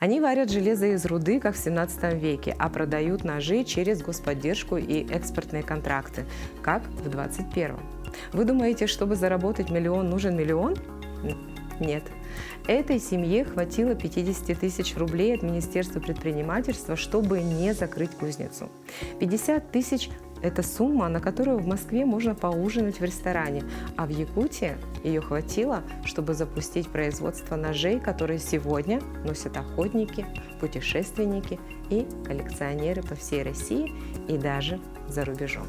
Они варят железо из руды, как в 17 веке, а продают ножи через господдержку и экспортные контракты, как в 21-м. Вы думаете, чтобы заработать миллион, нужен миллион? Нет. Этой семье хватило 50 тысяч рублей от Министерства предпринимательства, чтобы не закрыть кузницу. 50 тысяч – это сумма, на которую в Москве можно поужинать в ресторане, а в Якутии ее хватило, чтобы запустить производство ножей, которые сегодня носят охотники, путешественники и коллекционеры по всей России и даже за рубежом.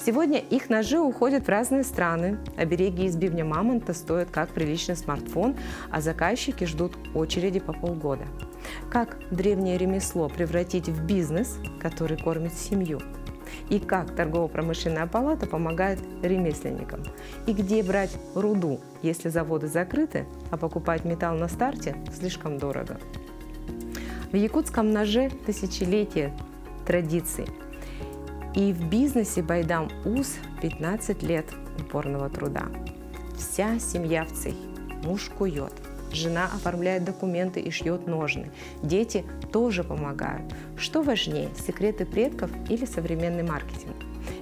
Сегодня их ножи уходят в разные страны, обереги из бивня мамонта стоят как приличный смартфон, а заказчики ждут очереди по полгода. Как древнее ремесло превратить в бизнес, который кормит семью? И как торгово-промышленная палата помогает ремесленникам? И где брать руду, если заводы закрыты, а покупать металл на старте слишком дорого? В якутском ноже тысячелетия традиций. И в бизнесе Байдам УЗ 15 лет упорного труда. Вся семья в цехе. Муж кует, жена оформляет документы и шьет ножны. Дети тоже помогают. Что важнее, секреты предков или современный маркетинг?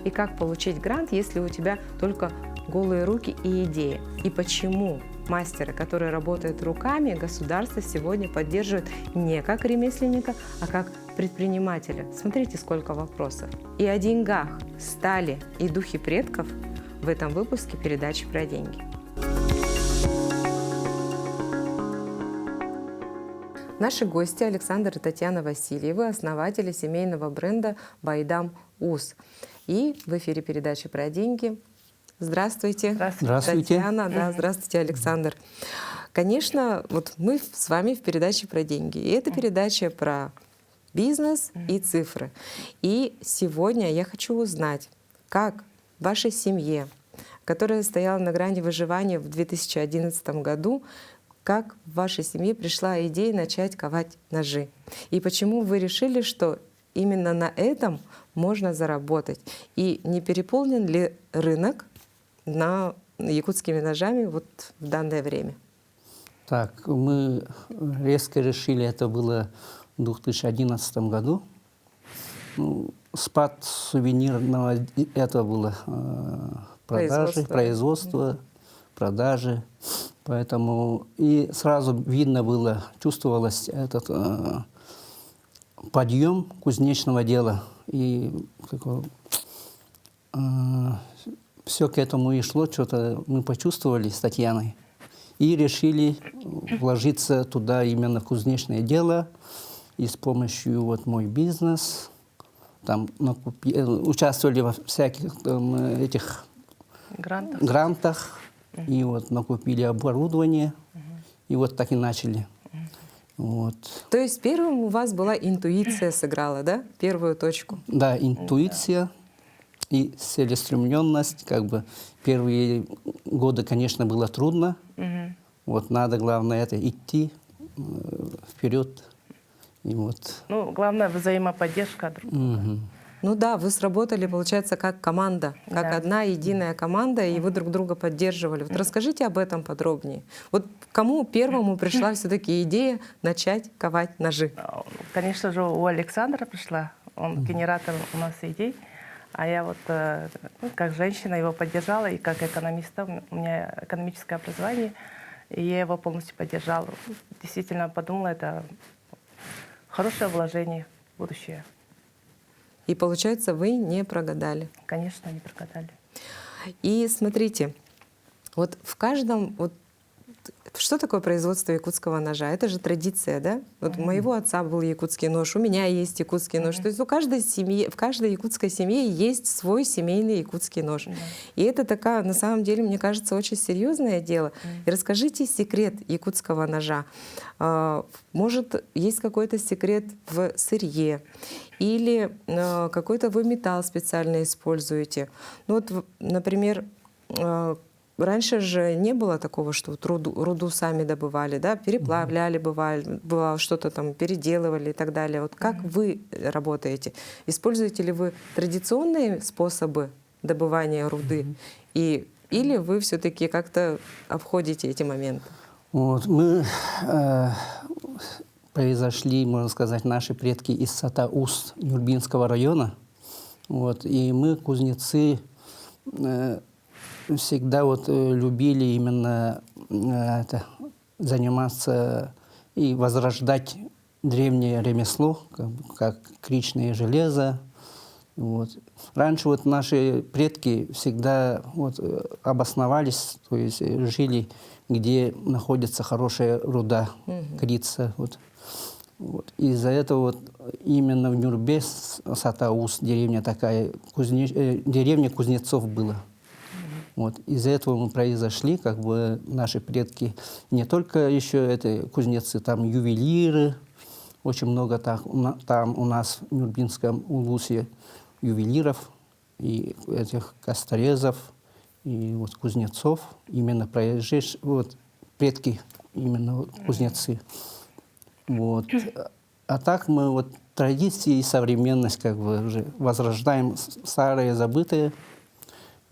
И как получить грант, если у тебя только голые руки и идеи? И почему мастера, который работает руками, государство сегодня поддерживает не как ремесленника, а как предпринимателя? Смотрите, сколько вопросов. И о деньгах, стали и духе предков в этом выпуске передачи про деньги. Наши гости Александр и Татьяна Васильевы, основатели семейного бренда «Байдам УЗ». И в эфире передачи про деньги. Здравствуйте. Здравствуйте. Татьяна, да, здравствуйте, Александр. Конечно, вот мы с вами в передаче про деньги. И это передача про бизнес и цифры. И сегодня я хочу узнать, как в вашей семье, которая стояла на грани выживания в 2011 году, как в вашей семье пришла идея начать ковать ножи? И почему вы решили, что именно на этом можно заработать? И не переполнен ли рынок на якутскими ножами вот в данное время? Так, мы резко решили, это было в 2011 году. Спад сувенирного, это было производство, продажи. Поэтому и сразу видно было, чувствовалось этот подъем кузнечного дела. И все к этому и шло, что-то мы почувствовали с Татьяной. И решили вложиться туда именно в кузнечное дело. И с помощью вот мой бизнес, там участвовали во всяких этих грантах. И вот накупили оборудование. И вот так и начали. Вот. То есть первым у вас была интуиция сыграла, да? Первую точку? Да, интуиция и целеустремленность. Как бы первые годы, конечно, было трудно. Вот надо, главное, это идти вперед. И вот. Ну, главное, взаимоподдержка друг друга. Ну да, вы сработали, получается, как команда, как одна единая команда, и вы друг друга поддерживали. Вот расскажите об этом подробнее. Вот кому первому пришла все-таки идея начать ковать ножи? Конечно же, у Александра пришла. Он генератор у нас идей. А я вот как женщина его поддержала, и как экономиста, у меня экономическое образование, и я его полностью поддержала. Действительно подумала, это хорошее вложение в будущее. И получается, вы не прогадали. Конечно, не прогадали. И смотрите, вот в каждом... Вот, что такое производство якутского ножа? Это же традиция, да? Вот у моего отца был якутский нож, у меня есть якутский нож. То есть у каждой семьи, в каждой якутской семье есть свой семейный якутский нож. И это такая, на самом деле, мне кажется, очень серьезное дело. И расскажите секрет якутского ножа. Может, есть какой-то секрет в сырье? Или какой-то вы металл специально используете? Ну вот, например, раньше же не было такого, что вот руду сами добывали, да, переплавляли, бывало что-то там переделывали и так далее. Вот как вы работаете? Используете ли вы традиционные способы добывания руды, или вы все-таки как-то обходите эти моменты? Вот, мы произошли, можно сказать, наши предки из Сата-Уст Нюрбинского района. Вот, и мы, кузнецы, всегда вот любили именно заниматься и возрождать древнее ремесло, как кричное железо. Вот. Раньше вот наши предки всегда вот обосновались, то есть жили, где находится хорошая руда, крица. Вот. Вот. Из-за этого вот именно в Нюрбе, Сата-Уст, деревня такая, деревня кузнецов была. Вот. Из-за этого мы произошли, как бы наши предки, не только еще это кузнецы, там ювелиры, очень много там у нас в Нюрбинском улусе ювелиров и этих косторезов и вот кузнецов, именно проезжаешь, вот предки именно вот, кузнецы. Вот. А так мы вот традиции и современность как бы уже возрождаем старое, забытое,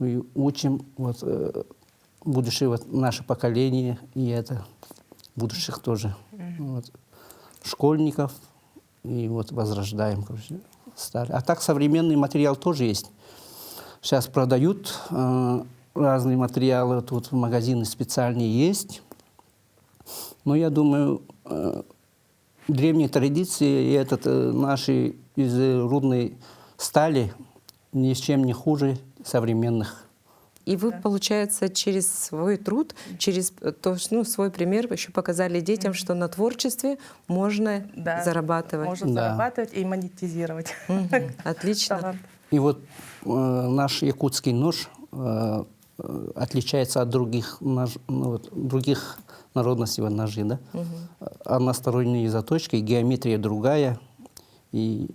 и учим вот, будущее вот, наше поколение и это будущих тоже вот, школьников и вот возрождаем, короче, старый. А так современный материал тоже есть. Сейчас продают разные материалы, тут магазины специальные есть. Но я думаю, древние традиции и наши из рудной стали ни с чем не хуже современных. И вы, получается, через свой труд, через свой пример еще показали детям, что на творчестве можно зарабатывать. Можно зарабатывать и монетизировать. Отлично. Талант. И вот наш якутский нож отличается от других, других народностей ножей. Да? Односторонние заточки, геометрия другая. И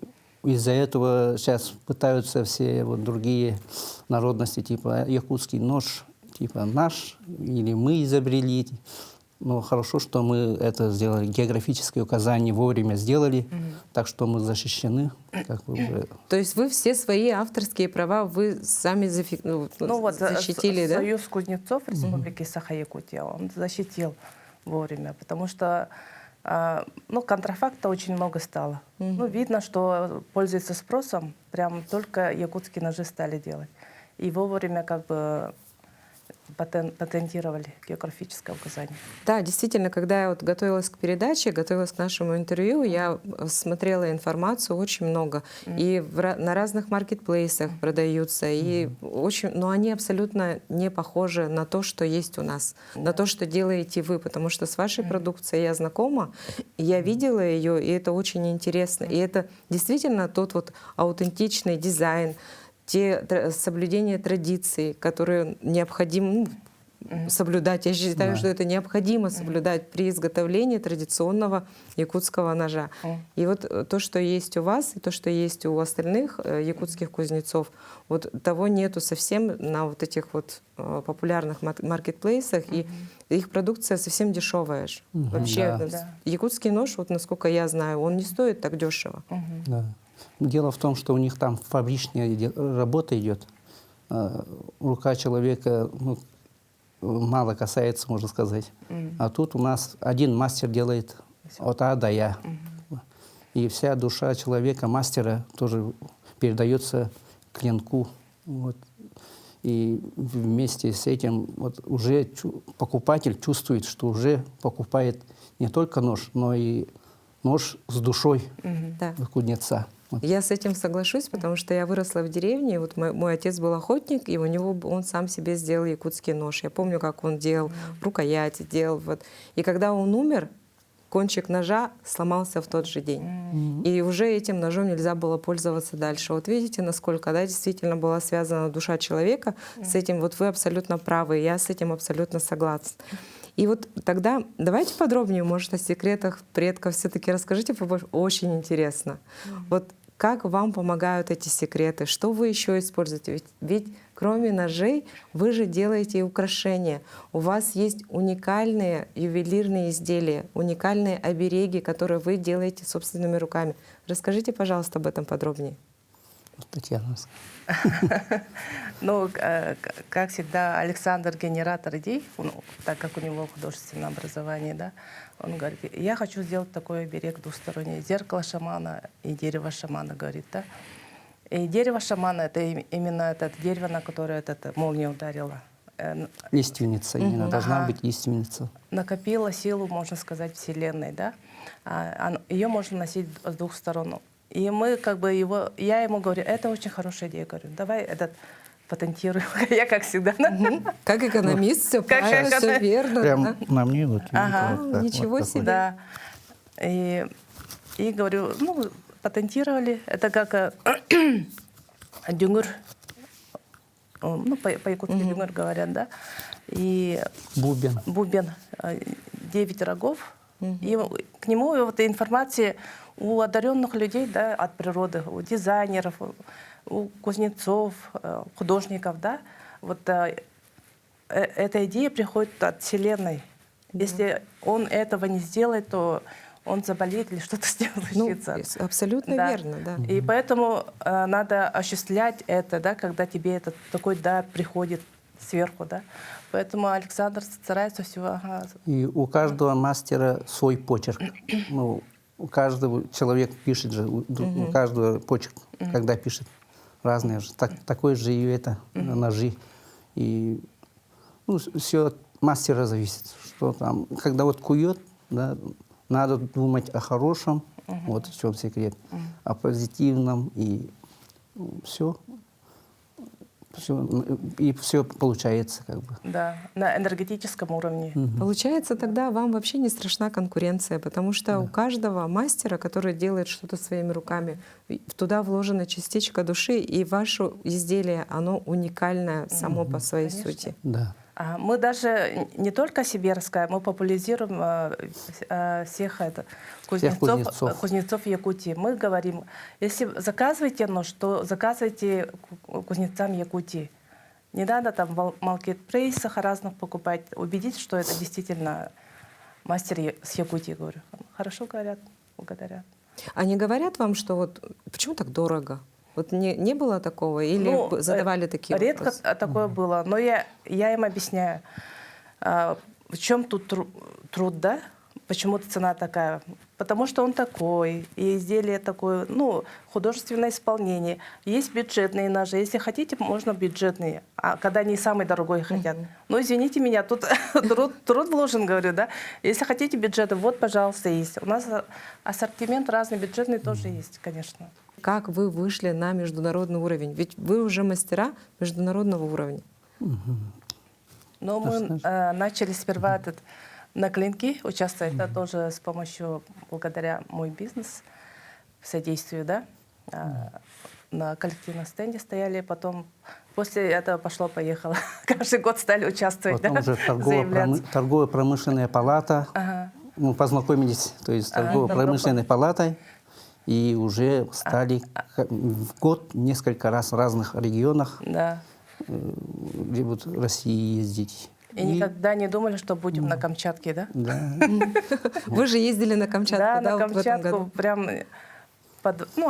из-за этого сейчас пытаются все вот другие народности, типа якутский нож, типа наш, или мы изобрели. Но хорошо, что мы это сделали, географическое указание вовремя сделали, так что мы защищены. Как бы уже. То есть вы все свои авторские права вы сами защитили, да? Союз кузнецов Республики Саха-Якутия, он защитил вовремя, потому что контрафакта очень много стало. Видно, что пользуется спросом, прям только якутские ножи стали делать. И вовремя как бы патентировали географическое указание. Да, действительно, когда я вот готовилась к передаче, готовилась к нашему интервью, я смотрела информацию очень много. И на разных маркетплейсах продаются. И но они абсолютно не похожи на то, что есть у нас, на то, что делаете вы. Потому что с вашей продукцией я знакома, я видела ее, и это очень интересно. И это действительно тот вот аутентичный дизайн, те соблюдения традиций, которые необходимо соблюдать. Я считаю, что это необходимо соблюдать при изготовлении традиционного якутского ножа. И вот то, что есть у вас, и то, что есть у остальных якутских кузнецов, вот того нету совсем на вот этих вот популярных маркетплейсах, и их продукция совсем дешевая. Вообще, якутский нож, вот насколько я знаю, он не стоит так дешево. Да. Дело в том, что у них там фабричная работа идет. Рука человека мало касается, можно сказать. А тут у нас один мастер делает от А до Я. И вся душа человека, мастера, тоже передается клинку. Вот. И вместе с этим вот уже покупатель чувствует, что уже покупает не только нож, но и нож с душой кузнеца. Я с этим соглашусь, потому что я выросла в деревне, и вот мой отец был охотник, и он сам себе сделал якутский нож. Я помню, как он делал рукояти, делал вот. И когда он умер, кончик ножа сломался в тот же день. И уже этим ножом нельзя было пользоваться дальше. Вот видите, насколько действительно была связана душа человека с этим. Вот вы абсолютно правы, я с этим абсолютно согласна. И вот тогда давайте подробнее, может, о секретах предков все-таки расскажите побольше. Очень интересно. Вот как вам помогают эти секреты? Что вы еще используете? Ведь кроме ножей вы же делаете и украшения. У вас есть уникальные ювелирные изделия, уникальные обереги, которые вы делаете собственными руками. Расскажите, пожалуйста, об этом подробнее. Татьяна. Ну, как всегда, Александр генератор идей, так как у него художественное образование, да, он говорит, я хочу сделать такой оберег двусторонний, зеркало шамана и дерево шамана, говорит, да. И дерево шамана, это именно это дерево, на которое эта молния ударила. Лиственница, именно должна быть лиственница. Накопила силу, можно сказать, Вселенной, да. Ее можно носить с двух сторон. И мы как бы я ему говорю, это очень хорошая идея, говорю, давай этот патентируем. Я как всегда. Как экономист, все Как правильно, все экономист. верно. Прям да. на мне вот. Ага. вот так, Ничего вот такой. себе. Да. И говорю, ну, патентировали. Это как дюнгур. Ну, по-якутски дюнгур говорят, да. И Бубен. 9 рогов. И к нему вот информация у одаренных людей, да, от природы, у дизайнеров, у кузнецов, художников, да. Вот эта идея приходит от Вселенной. Если он этого не сделает, то он заболеет или что-то с ним случится. Ну, абсолютно Да. верно, да. И поэтому надо осуществлять это, да, когда тебе этот такой дар приходит сверху, да. Поэтому Александр старается все. И у каждого мастера свой почерк. Ну, у каждого человек пишет же, у каждого почерк, когда пишет, разные же. Такой же и это, ножи. И ну, все от мастера зависит. Что там, когда вот кует, да, надо думать о хорошем, вот в чем секрет, о позитивном, и все. И все получается как бы. Да, на энергетическом уровне. Получается, тогда вам вообще не страшна конкуренция, потому что у каждого мастера, который делает что-то своими руками, туда вложена частичка души, и ваше изделие, оно уникальное само по своей сути. Да. Мы даже не только о себе рассказываем, мы популяризируем всех кузнецов Якутии. Мы говорим, если заказываете нож, то заказывайте кузнецам Якутии. Не надо там в маркетплейсах разных покупать. Убедитесь, что это действительно мастер с Якутии, говорю. Хорошо говорят, благодарят. Они говорят вам, что вот почему так дорого? Вот не было такого? Или задавали такие редко вопросы? такое было, но я им объясняю, в чем тут труд, да? Почему цена такая? Потому что он такой, и изделие такое, ну, художественное исполнение. Есть бюджетные ножи. Если хотите, можно бюджетные, а когда они самый дорогой хотят. Ну, извините меня, тут труд вложен, говорю, да? Если хотите бюджеты, вот, пожалуйста, есть. У нас ассортимент разный, бюджетный тоже есть, конечно. Как вы вышли на международный уровень? Ведь вы уже мастера международного уровня. Но мы начали сперва на клинки участвовать. Это тоже с помощью, благодаря мой бизнес, содействию, да. На коллективном стенде стояли, потом после этого пошло-поехало. Каждый год стали участвовать, потом да, уже заявляться. торгово-промышленная палата. Мы познакомились, то есть торгово-промышленной палатой. И уже стали в год несколько раз в разных регионах, Да. где вот в России ездить. И никогда не думали, что будем на Камчатке, да? Да. Вы же ездили на Камчатку, Да, да, на вот в этом Камчатку году? прям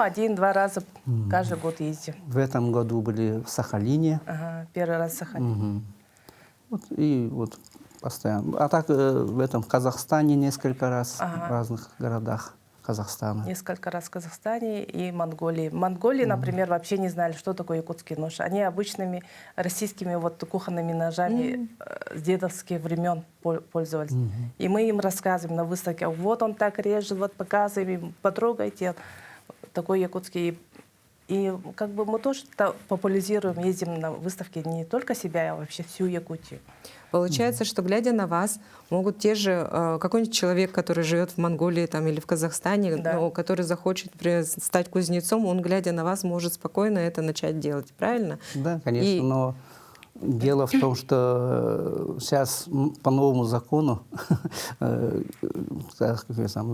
один-два раза каждый год ездим. В этом году были в Сахалине. Первый раз в Сахалине. Вот, и вот постоянно. А так в Казахстане несколько раз, в разных городах Казахстана. Несколько раз в Казахстане и Монголии. В Монголии, например, вообще не знали, что такое якутский нож. Они обычными российскими вот кухонными ножами с дедовских времен пользовались. И мы им рассказываем на выставке, вот он так режет, вот показываем, потрогайте. Такой якутский. И как бы мы тоже популяризируем, ездим на выставки не только себя, а вообще всю Якутию. Получается, что глядя на вас, могут те же, какой-нибудь человек, который живет в Монголии там, или в Казахстане, но который захочет стать кузнецом, он, глядя на вас, может спокойно это начать делать, правильно? Да, конечно, но дело в том, что сейчас по новому закону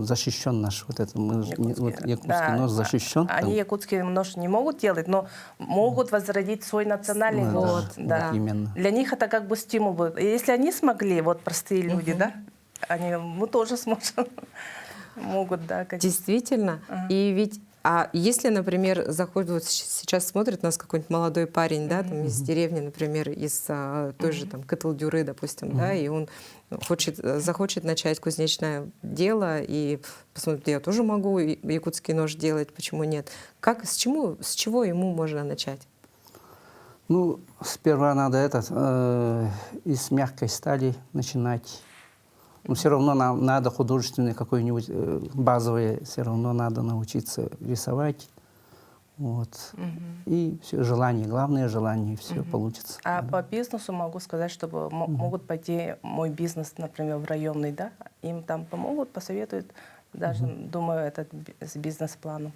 защищен наш вот это, якутский нож защищен. Они якутский нож не могут делать, но могут возродить свой национальный нож. Да. Вот именно. Для них это как бы стимул будет. И если они смогли, вот простые люди, да, мы тоже сможем. Могут, да, конечно. Действительно. И ведь А если, например, заходит, вот сейчас смотрит нас какой-нибудь молодой парень, да, там из деревни, например, из той же там Кытылдюры, допустим, да, и он захочет начать кузнечное дело и посмотрит, я тоже могу якутский нож делать, почему нет? С чего ему можно начать? Ну, сперва надо из мягкой стали начинать. Но все равно нам надо художественное какое-нибудь базовое, все равно надо научиться рисовать. Вот. И все, желание, главное желание, и все получится. А по бизнесу могу сказать, чтобы могут пойти мой бизнес, например, в районный, да, им там помогут, посоветуют, даже, думаю, этот с бизнес-планом.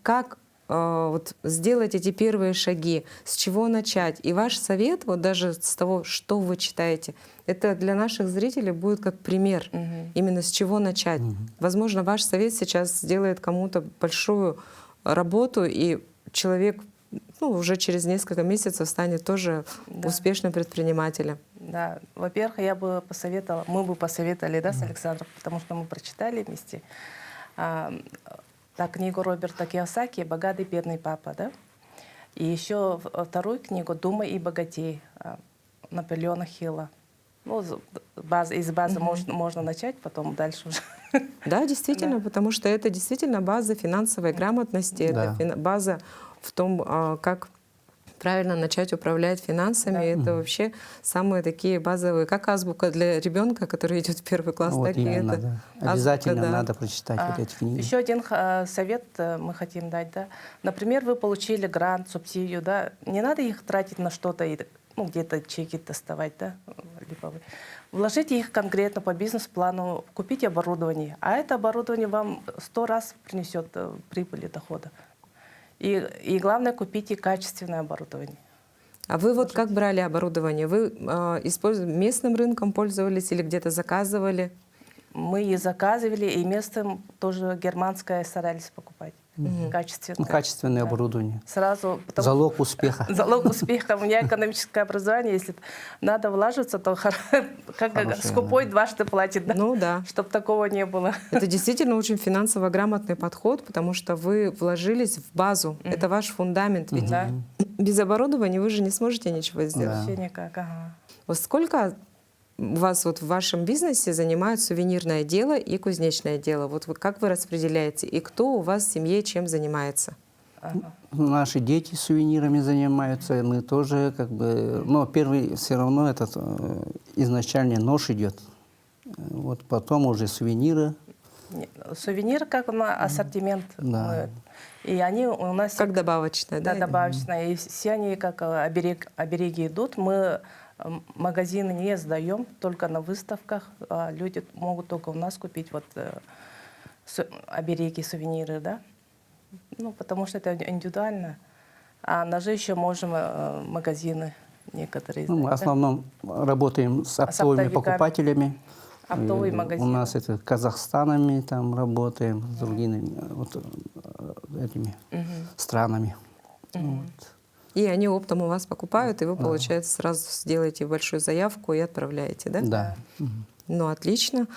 Как вот сделать эти первые шаги, с чего начать? И ваш совет, вот даже с того, что вы читаете, это для наших зрителей будет как пример, именно с чего начать. Возможно, ваш совет сейчас сделает кому-то большую работу, и человек уже через несколько месяцев станет тоже успешным предпринимателем. Да, во-первых, я бы посоветовала, мы бы посоветовали, да, с Александром, потому что мы прочитали вместе. Книгу Роберта Кийосаки «Богатый бедный папа», да? И еще вторую книгу «Думай и богатей» Наполеона Хилла. Ну, из базы можно начать, потом дальше уже. Да, действительно, потому что это действительно база финансовой грамотности, это база в том, как правильно начать управлять финансами. Это вообще самые такие базовые, как азбука для ребенка, который идет в первый класс. Вот так именно, и это. да. Обязательно Азбука, надо прочитать вот эти книги. Еще один совет мы хотим дать. Да? Например, вы получили грант, субсидию. Да? Не надо их тратить на что-то, где-то чеки доставать. Да? Липовые. Вложите их конкретно по бизнес-плану, купите оборудование. А это оборудование вам 100 раз принесет прибыли, дохода. И главное, купите качественное оборудование. А вы вот как брали оборудование? Вы местным рынком пользовались или где-то заказывали? Мы и заказывали, и местным тоже германское старались покупать. Качественное. Качественное оборудование. Сразу. Залог успеха. Залог успеха. У меня экономическое образование. Если надо вложиться, то как скупой дважды платит. Да? Ну да. Чтобы такого не было. Это действительно очень финансово грамотный подход, потому что вы вложились в базу. Это ваш фундамент. Ведь без оборудования вы же не сможете ничего сделать. Вообще никак. Вот сколько у вас вот в вашем бизнесе занимают сувенирное дело и кузнечное дело? Вот как вы распределяете? И кто у вас в семье чем занимается? Наши дети сувенирами занимаются, мы тоже но первый все равно изначально нож идет. Вот потом уже сувениры. Сувениры как ассортимент. Да. И они у нас... Как добавочное, да? Да, добавочное. И все они как обереги идут. Мы магазины не сдаем, только на выставках. Люди могут только у нас купить обереги, сувениры, да? Потому что это индивидуально. А ножи еще можем магазины некоторые. Мы в основном работаем с оптовыми покупателями. Оптовые магазины. У нас это Казахстанами там работаем, с другими этими странами. Вот. И они оптом у вас покупают, и вы, получается, сразу сделаете большую заявку и отправляете, да? Да. Ну, отлично.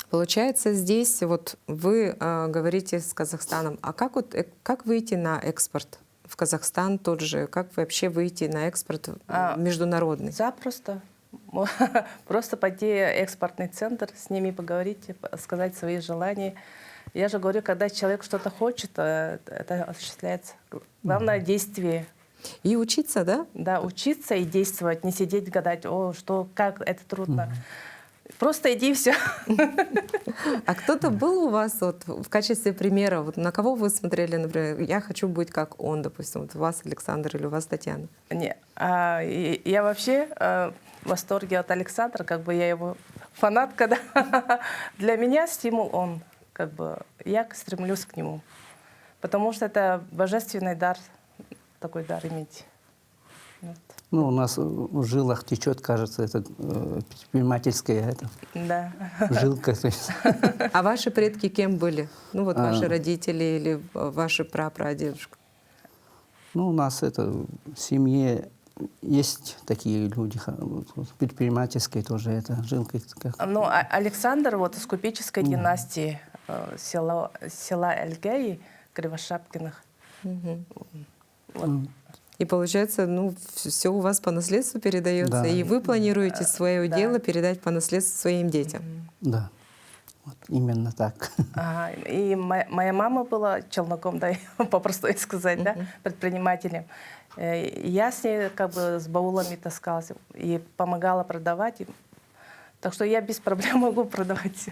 Получается, здесь вот вы говорите с Казахстаном. А как выйти на экспорт в Казахстан тот же? Как вообще выйти на экспорт международный? Запросто. Просто пойти в экспортный центр, с ними поговорить, сказать свои желания. Я же говорю, когда человек что-то хочет, это осуществляется. Главное действие. И учиться, да? Да, учиться и действовать, не сидеть гадать, как это трудно. Просто иди, все. А кто-то был у вас в качестве примера? На кого вы смотрели, например, я хочу быть как он, допустим, у вас Александр или у вас Татьяна? Не, я вообще в восторге от Александра, я его фанатка. Да? Для меня стимул он. Я стремлюсь к нему. Потому что это божественный дар, такой дар иметь. Вот. У нас в жилах течет, кажется, это предпринимательская жилка. А ваши предки кем были? Ваши родители или ваши прапрадедушка? У нас в семье есть такие люди, предпринимательские тоже, это жилка. Александр из купеческой династии. села Эльгеи, Кривошапкиных. Вот. И получается, ну, все у вас по наследству передается, Да. и вы планируете свое дело передать по наследству своим детям. Да, вот именно так. Ага. И моя мама была челноком, да, попросту сказать, да, предпринимателем. Я с ней как бы с баулами таскалась и помогала продавать. Так что я без проблем могу продавать.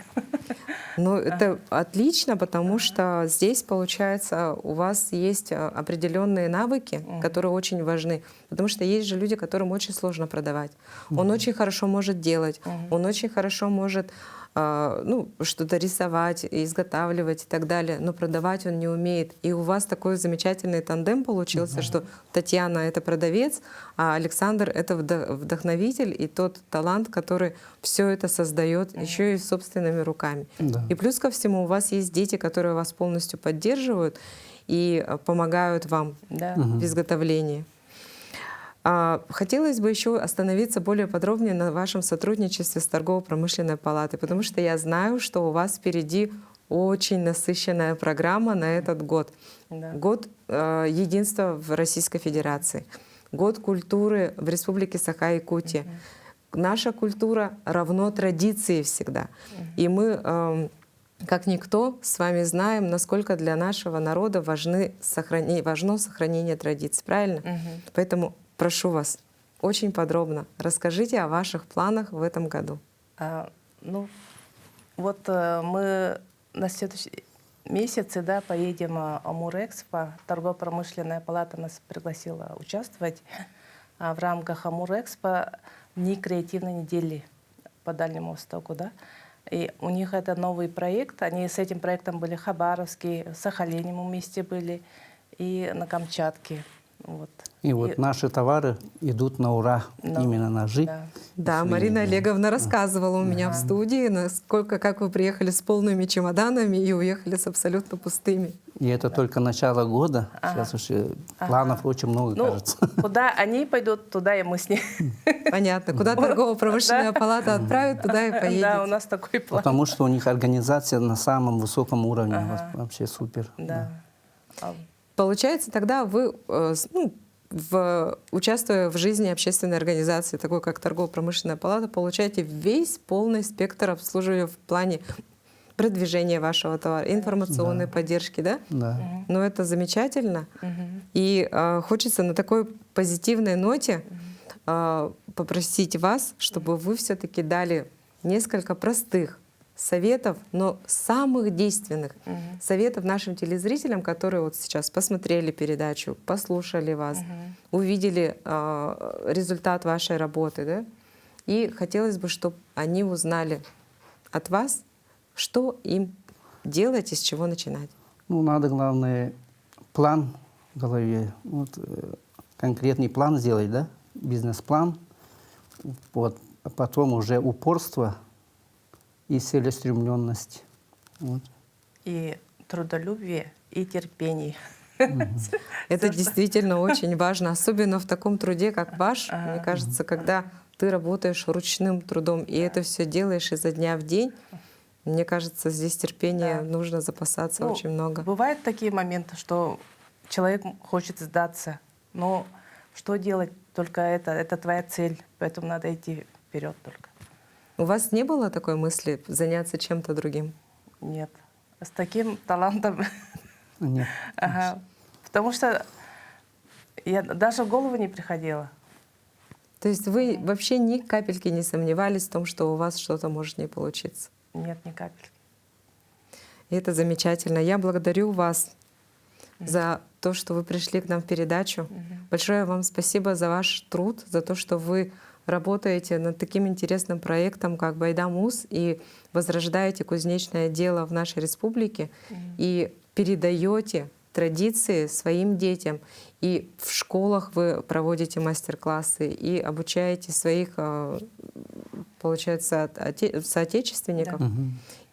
Ну, это отлично, потому что здесь, получается, у вас есть определенные навыки, которые очень важны. Потому что есть же люди, которым очень сложно продавать. Он очень хорошо может делать, он очень хорошо может ну, что-то рисовать, изготавливать и так далее, но продавать он не умеет. И у вас такой замечательный тандем получился, что Татьяна — это продавец, а Александр — это вдохновитель и тот талант, который все это создает еще и собственными руками. Да. И плюс ко всему у вас есть дети, которые вас полностью поддерживают и помогают вам Да. в изготовлении. Хотелось бы еще остановиться более подробнее на вашем сотрудничестве с торгово-промышленной палатой, потому что я знаю, что у вас впереди очень насыщенная программа на этот год. Да. Год единства в Российской Федерации, год культуры в Республике Саха-Якутия. Наша культура равно традиции всегда. И мы, как никто, с вами знаем, насколько для нашего народа важно сохранение традиций. Правильно? Поэтому прошу вас, очень подробно расскажите о ваших планах в этом году. Ну, вот мы на следующий месяц, да, поедем в Амурэкспо. Торгово-промышленная палата нас пригласила участвовать в рамках Амурэкспо в Дни креативной недели по Дальнему Востоку, да. И у них это новый проект. Они с этим проектом были в Хабаровске, в Сахалине мы вместе были и на Камчатке. Вот. И вот наши товары идут на ура, именно ножи. Да. Да, Марина Олеговна рассказывала у меня в студии, насколько, как вы приехали с полными чемоданами и уехали с абсолютно пустыми. И это только начало года. Сейчас уже планов очень много, Ну, кажется. куда они пойдут, туда и мы с ними. Понятно. Куда торгово-промышленная палата отправит, туда и поедете. Да, у нас такой план. Потому что у них организация на самом высоком уровне. Вообще супер. Да. Получается, тогда вы, участвуя в жизни общественной организации, такой как торгово-промышленная палата, получаете весь полный спектр обслуживания в плане продвижения вашего товара, информационной поддержки, да? Да. Ну, это замечательно. И хочется на такой позитивной ноте попросить вас, чтобы вы все-таки дали несколько простых советов, но самых действенных советов нашим телезрителям, которые вот сейчас посмотрели передачу, послушали вас, увидели результат вашей работы, да? И хотелось бы, чтобы они узнали от вас, что им делать и с чего начинать. Ну, надо, главное, план в голове. Вот, конкретный план сделать, да? Бизнес-план. Вот. А потом уже упорство и целеустремленность. Вот. И трудолюбие, и терпение. Это действительно очень важно, особенно в таком труде, как ваш. Мне кажется, когда ты работаешь ручным трудом, и это все делаешь изо дня в день, мне кажется, здесь терпения нужно запасаться очень много. Бывают такие моменты, что человек хочет сдаться, но что делать? Только это твоя цель, поэтому надо идти вперед только. У вас не было такой мысли заняться чем-то другим? Нет. С таким талантом. Нет. Ага. Потому что я даже в голову не приходила. То есть вы вообще ни капельки не сомневались в том, что у вас что-то может не получиться? Нет, ни капельки. И это замечательно. Я благодарю вас за то, что вы пришли к нам в передачу. Большое вам спасибо за ваш труд, за то, что вы работаете над таким интересным проектом, как Байдамус, и возрождаете кузнечное дело в нашей республике, и передаете традиции своим детям. И в школах вы проводите мастер-классы и обучаете своих, получается, соотечественников.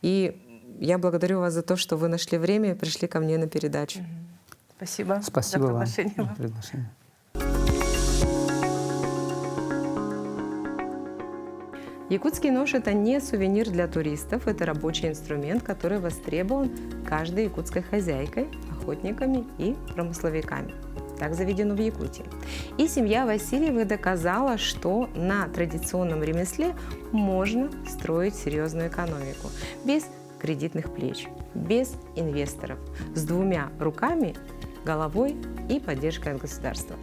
И я благодарю вас за то, что вы нашли время и пришли ко мне на передачу. Спасибо. Спасибо за вам приглашение. за приглашение. Якутский нож – это не сувенир для туристов, это рабочий инструмент, который востребован каждой якутской хозяйкой, охотниками и промысловиками. Так заведено в Якутии. И семья Васильевых доказала, что на традиционном ремесле можно строить серьезную экономику без кредитных плеч, без инвесторов, с 2 руками, головой и поддержкой от государства.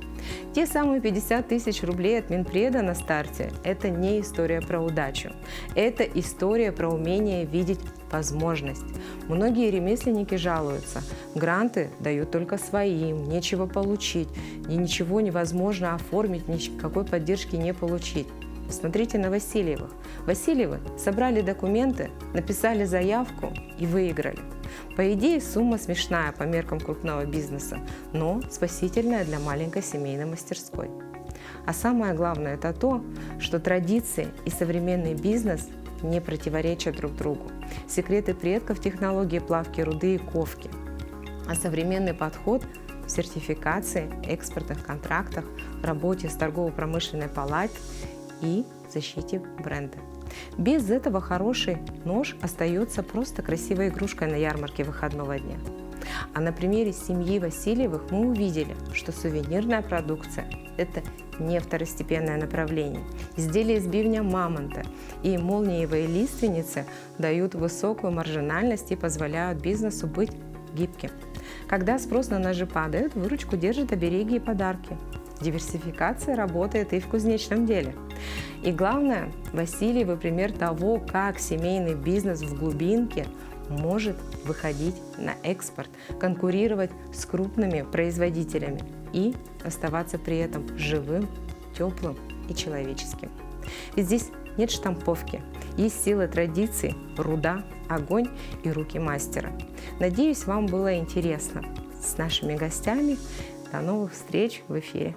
Те самые 50 тысяч рублей от Минпреда на старте – это не история про удачу. Это история про умение видеть возможность. Многие ремесленники жалуются. Гранты дают только своим, нечего получить, и ничего невозможно оформить, никакой поддержки не получить. Смотрите на Васильевых. Васильевы собрали документы, написали заявку и выиграли. По идее, сумма смешная по меркам крупного бизнеса, но спасительная для маленькой семейной мастерской. А самое главное – это то, что традиции и современный бизнес не противоречат друг другу. Секреты предков – технологии плавки руды и ковки. А современный подход в сертификации, экспортных контрактах, работе с торгово-промышленной палатой и защите бренда. Без этого хороший нож остается просто красивой игрушкой на ярмарке выходного дня. А на примере семьи Васильевых мы увидели, что сувенирная продукция – это не второстепенное направление. Изделия из бивня мамонта и молниевые лиственницы дают высокую маржинальность и позволяют бизнесу быть гибким. Когда спрос на ножи падает, выручку держат обереги и подарки. Диверсификация работает и в кузнечном деле. И главное, Васильевы пример того, как семейный бизнес в глубинке может выходить на экспорт, конкурировать с крупными производителями и оставаться при этом живым, теплым и человеческим. Ведь здесь нет штамповки, есть сила традиций, руда, огонь и руки мастера. Надеюсь, вам было интересно с нашими гостями. До новых встреч в эфире.